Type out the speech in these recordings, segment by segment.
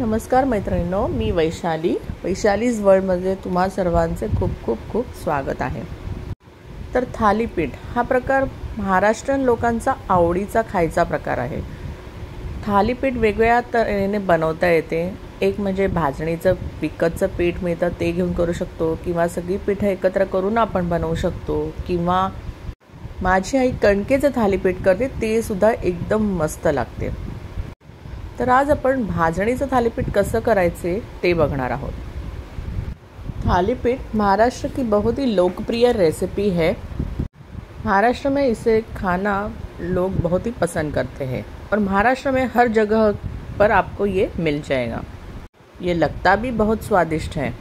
नमस्कार मैत्रिणींनो, मी वैशालीज वर्ल्डमध्ये तुम्हा सर्वांचे खूप खूप खूप स्वागत आहे। तर थालीपीठ हा प्रकार महाराष्ट्रीयन लोकांचा आवडीचा खायचा प्रकार आहे। थालीपीठ वेगवेगळ्या तऱ्हेने बनवता येते। एक म्हणजे भाजणीचं विकतचं पीठ मिळतं ते घेऊन करू शकतो, किंवा सगळी पीठ एकत्र करून आपण बनवू शकतो, किंवा माझी आई कणकेचं थालीपीठ करते ते सुद्धा एकदम मस्त लागते। तर आज आपण भाजणीचं थालीपीठ कसं करायचे ते बघणार आहोत। थालीपीठ महाराष्ट्र की बहुत ही लोकप्रिय रेसिपी है। महाराष्ट्र में इसे खाना लोग बहुत ही पसंद करते हैं और महाराष्ट्र में हर जगह पर आपको ये मिल जाएगा। ये लगता भी बहुत स्वादिष्ट है।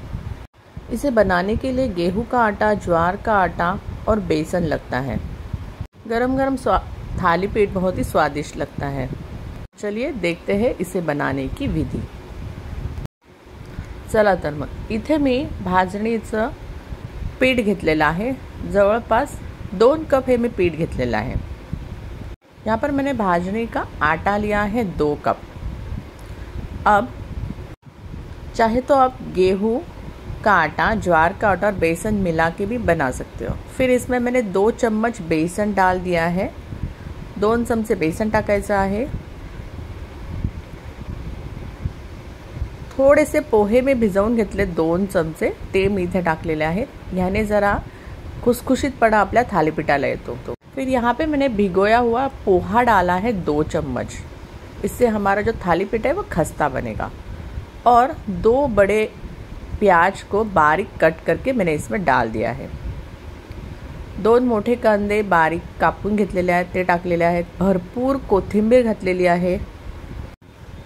इसे बनाने के लिए गेहूं का आटा, ज्वार का आटा और बेसन लगता है। गरम गरम थालीपीठ बहुत ही स्वादिष्ट लगता है। चलिए देखते हैं इसे बनाने की विधी। चला तर मग इथे मी भाजणीचं पीठ घेतलेलं आहे। जवळपास 2 कप हे मी पीठ घेतलेलं आहे। यहाँ पर मैंने भाजनी का आटा लिया है 2 कप। अब चाहे तो आप गेहूं का आटा, ज्वार का आटा और बेसन मिला के भी बना सकते हो। फिर इसमें मैंने 2 चम्मच बेसन डाल दिया है। 2 चमचे बेसन टाकायचं आहे। थोडेसे पोहे मी भिजवून घेतले 2 चमचे, ते मी इथे टाकलेले आहेत। याने जरा खुसखुशीतपणा आपल्या थालीपीठाला येतो। फिर यहाँ पे मैंने भिगोया हुआ पोहा डाला है 2 चम्मच। इससे हमारा जो थालीपीठ है वो खस्ता बनेगा। और 2 बड़े प्याज को बारीक कट करके मैंने इसमें डाल दिया है। 2 मोठे कांदे बारीक कापून घेतलेले आहेत ते टाकलेले आहेत। भरपूर कोथिंबीर घातलेली आहे।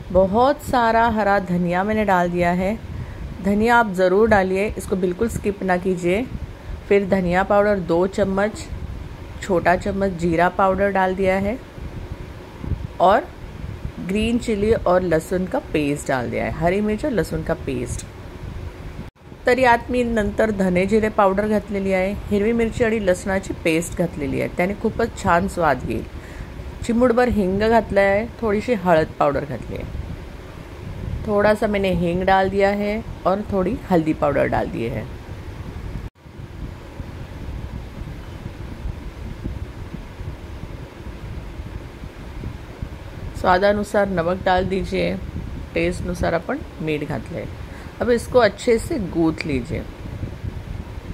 बहुत सारा हरा धनिया मैंने डाल दिया है। धनिया आप ज़रूर डालिए, इसको बिल्कुल स्किप ना कीजिए। फिर धनिया पाउडर 2 चम्मच, छोटा चम्मच जीरा पाउडर डाल दिया है और ग्रीन चिली और लहसुन का पेस्ट डाल दिया है। हरी मिर्च और लहसुन का पेस्ट। तर यात मी नंतर धने जिरे पावडर घातलेली आहे। हिरवी मिरची आणि लसणाची पेस्ट घातलेली आहे, त्याने खूपच छान स्वाद येईल। चिमूटभर हिंग घातला है। थोड़ी हळद पाउडर घातली है। थोड़ा सा मैंने हींग डाल दिया है और थोड़ी हल्दी पाउडर डाल दी है। स्वादानुसार नमक डाल दीजिए। टेस्ट अनुसार अपन मीठ घातले। अब इसको अच्छे से गूंथ लीजिए।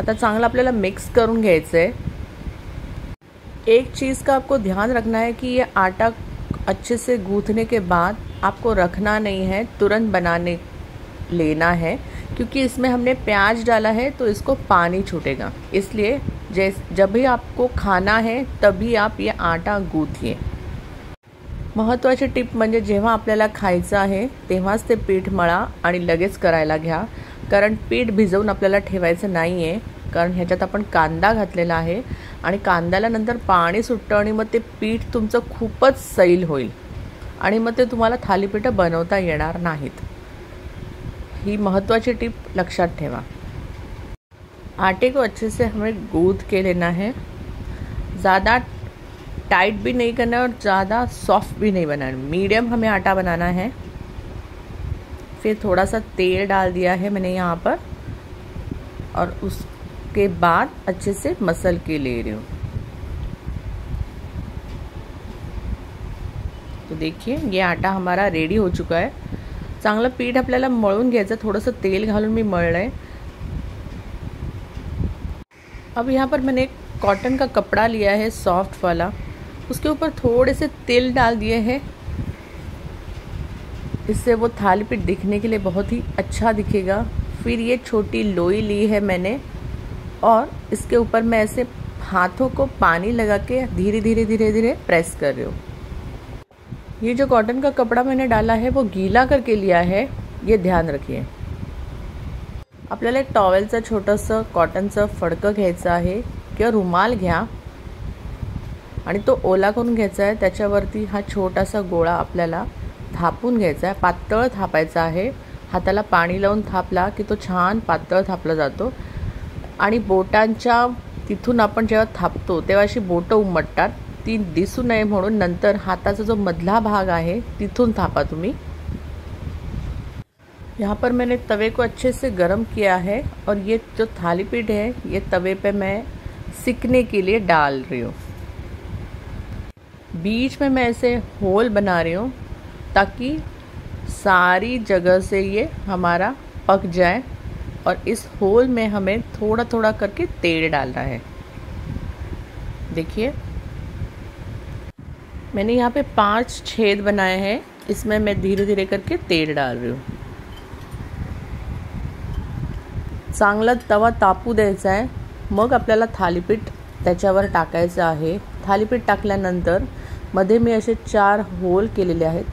आता चांगलं आपल्याला मिक्स करून घ्यायचं आहे। एक चीज़ का आपको ध्यान रखना है कि ये आटा अच्छे से गूंथने के बाद आपको रखना नहीं है, तुरंत बनाने लेना है, क्योंकि इसमें हमने प्याज डाला है तो इसको पानी छूटेगा। इसलिए जब भी आपको खाना है तभी आप ये आटा गूंथिए। महत्त्वाची टिप म्हणजे जेव्हा आपल्याला खायचं आहे तेव्हाच ते पीठ मळा आणि लगेच करायला घ्या, कारण पीठ भिजवून आपल्याला ठेवायचं नाही आहे, कारण ह्याच्यात आपण कांदा घातलेला आहे आणि कांद्याला नंतर पाणी सुटतं आणि मग ते पीठ तुमचं खूपच सैल होईल आणि मग ते तुम्हाला थालीपीठं बनवता येणार नाहीत। ही महत्त्वाची टिप लक्षात ठेवा। आटे को अच्छे से हमें गूंथ के लेना है। ज़्यादा टाइट भी नहीं करना है और ज़्यादा सॉफ्ट भी नहीं बनाना, मीडियम हमें आटा बनाना है। फिर थोड़ा सा तेल डाल दिया है मैंने यहाँ पर और उसके बाद अच्छे से मसल के ले रही हूँ। तो देखिए ये आटा हमारा रेडी हो चुका है। चांगलं पीठ आपल्याला मळून घ्यायचं। थोडंसं तेल घालून मी मळलंय। अब यहाँ पर मैंने एक कॉटन का कपड़ा लिया है सॉफ्ट वाला, उसके ऊपर थोड़े से तिल डाल दिए हैं। इससे वो थालीपीठ दिखने के लिए बहुत ही अच्छा दिखेगा। फिर ये छोटी लोई ली है मैंने और इसके ऊपर मैं ऐसे हाथों को पानी लगा के धीरे धीरे प्रेस कर रही हूँ। ये जो कॉटन का कपड़ा मैंने डाला है वो गीला करके लिया है, ये ध्यान रखिए। आपल्याला एक टॉवेलचं छोटंसं कॉटनचं फडकं घ्यायचं आहे किंवा रुमाल घ्या आणि तो ओला करून घ्यायचा आहे। त्याच्यावरती हा छोटासा गोळा आपल्याला थापून घ्यायचा आहे। पातळ थापायचा आहे। हाताला पाणी लावून थापला की तो छान पातळ थापला जातो आणि बोटांच्या तिथून आपण जेव्हा थापतो तेव्हा अशी बोटं उमटतात, ती दिसू नये म्हणून नंतर हाताचा जो मधला भाग आहे तिथून थापा तुम्ही। यहाँ पर मैंने तवे को अच्छे से गरम किया है और ये जो थाली पीठ है ये तवे पे मैं सिकने के लिए डाल रही हूँ। बीच में मैं ऐसे होल बना रही हूँ ताकि सारी जगह से ये हमारा पक जाए। और इस होल में हमें थोड़ा थोड़ा करके तेल डालना है। देखिए मैंने यहाँ पे 5 छेद बनाए हैं, इसमें मैं धीरे धीरे करके तेल डाल रही हूँ। चांगला तवा तापू द्यायचा आहे, मग आपल्याला थालीपीठ त्याच्यावर टाकायचं आहे। थालीपीठ टाकल्यानंतर मध्ये मी असे 4 होल केलेले आहेत,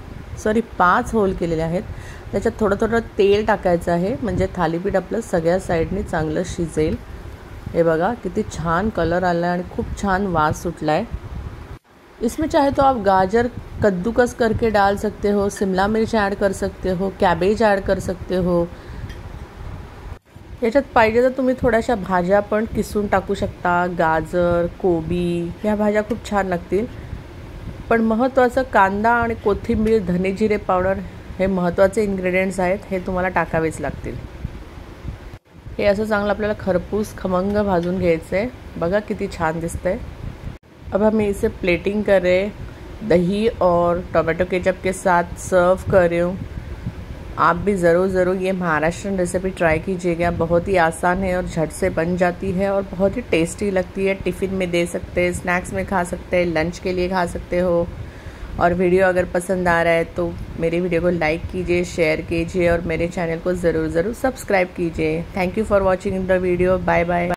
5 होल केलेले आहेत। त्याच्यात थोडं थोडं तेल टाकायचं आहे म्हणजे थालीपीठ आपलं सगळ्या साईडनी चांगलं शिजेल। हे बघा किती छान कलर आला आणि खूप छान वास सुटलाय। इसमें चाहे तो आप गाजर कद्दूकस करके डाल सकते हो, शिमला मिर्च ऐड कर सकते हो, कैबेज ऐड कर सकते हो। याच्यात पाहिजे तर तुम्ही थोड्याशा भाज्या पण किसून टाकू शकता, गाजर, कोबी, ह्या भाज्या खूप छान लागतील। पण महत्त्वाचं कांदा आणि कोथिंबीर, धने जिरे पावडर हे महत्त्वाचे इन्ग्रेडियंट्स आहेत, हे तुम्हाला टाकावेच लागतील। हे असं चांगलं आपल्याला खरपूस खमंग भाजून घ्यायचं आहे। बघा किती छान दिसतंय। अब हम इसे प्लेटिंग करें, दही और टोमेटो केचप के साथ सर्व कर रही हूँ। आप भी ज़रूर ये महाराष्ट्रन रेसिपी ट्राई कीजिएगा। बहुत ही आसान है और झट से बन जाती है और बहुत ही टेस्टी लगती है। टिफ़िन में दे सकते हैं, स्नैक्स में खा सकते हैं, लंच के लिए खा सकते हो। और वीडियो अगर पसंद आ रहा है तो मेरे वीडियो को लाइक कीजिए, शेयर कीजिए और मेरे चैनल को ज़रूर सब्सक्राइब कीजिए। Thank you for watching the video. Bye bye.